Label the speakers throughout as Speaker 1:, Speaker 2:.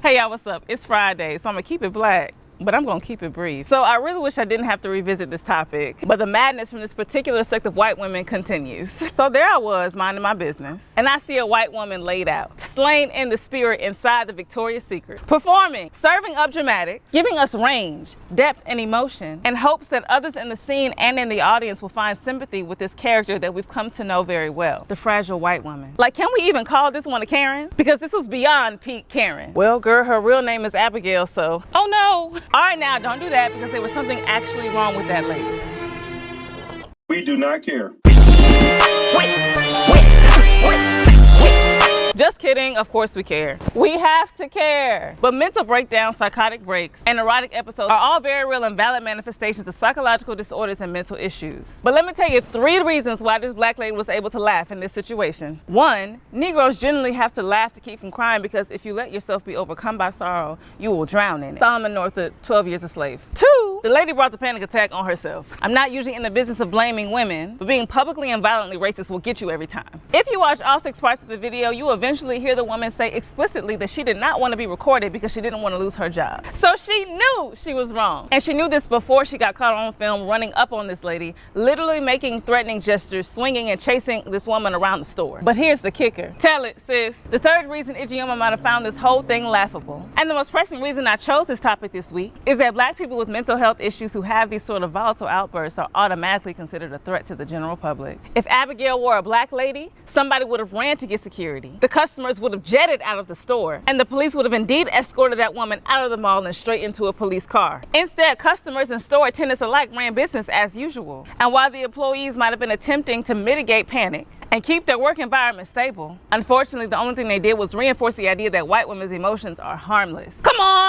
Speaker 1: Hey y'all, what's up? It's Friday, so I'm gonna keep it black, but I'm gonna keep it brief. So I really wish I didn't have to revisit this topic, but the madness from this particular sect of white women continues. So there I was, minding my business, and I see a white woman laid out, slain in the spirit inside the Victoria's Secret, performing, serving up dramatics, giving us range, depth, and emotion, in hopes that others in the scene and in the audience will find sympathy with this character that we've come to know very well, the fragile white woman. Like, can we even call this one a Karen? Because this was beyond peak Karen. Well, girl, her real name is Abigail, so, oh no. All right, now, don't do that, because there was something actually wrong with that lady.
Speaker 2: We do not care.
Speaker 1: Just kidding, of course we care. We have to care. But mental breakdowns, psychotic breaks, and erotic episodes are all very real and valid manifestations of psychological disorders and mental issues. But let me tell you 3 reasons why this black lady was able to laugh in this situation. 1, Negroes generally have to laugh to keep from crying because if you let yourself be overcome by sorrow, you will drown in it. Solomon Northup, 12 Years a Slave. 2, the lady brought the panic attack on herself. I'm not usually in the business of blaming women, but being publicly and violently racist will get you every time. If you watch all 6 parts of the video, you will eventually hear the woman say explicitly that she did not want to be recorded because she didn't want to lose her job. So she knew she was wrong. And she knew this before she got caught on film running up on this lady, literally making threatening gestures, swinging and chasing this woman around the store. But here's the kicker. Tell it, sis. The 3rd reason Ijeoma might have found this whole thing laughable, and the most pressing reason I chose this topic this week, is that black people with mental health issues who have these sort of volatile outbursts are automatically considered a threat to the general public. If Abigail were a black lady, somebody would have ran to get security. The customers would have jetted out of the store, and the police would have indeed escorted that woman out of the mall and straight into a police car. Instead, customers and store attendants alike ran business as usual. And while the employees might have been attempting to mitigate panic and keep their work environment stable, unfortunately, the only thing they did was reinforce the idea that white women's emotions are harmless. Come on!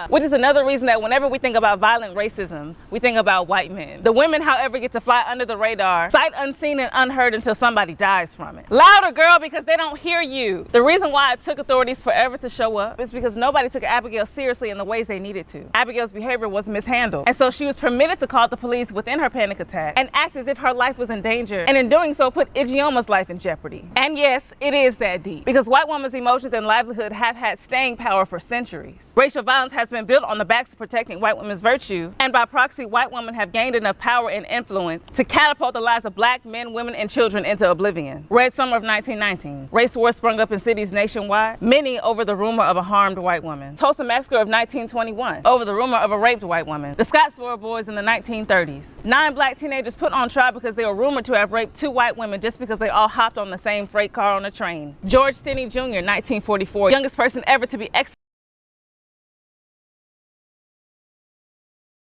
Speaker 1: Which is another reason that whenever we think about violent racism, we think about white men. The women, however, get to fly under the radar, sight unseen and unheard until somebody dies from it. Louder, girl, because they don't hear you. The reason why it took authorities forever to show up is because nobody took Abigail seriously in the ways they needed to. Abigail's behavior was mishandled, and so she was permitted to call the police within her panic attack and act as if her life was in danger, and in doing so put Ijeoma's life in jeopardy. And yes, it is that deep, because white women's emotions and livelihood have had staying power for centuries. Racial violence has been built on the backs of protecting white women's virtue, and by proxy, white women have gained enough power and influence to catapult the lives of black men, women, and children into oblivion. Red Summer of 1919. Race wars sprung up in cities nationwide, many over the rumor of a harmed white woman. Tulsa Massacre of 1921, over the rumor of a raped white woman. The Scottsboro Boys in the 1930s. 9 black teenagers put on trial because they were rumored to have raped 2 white women just because they all hopped on the same freight car on a train. George Stinney Jr., 1944, youngest person ever to be executed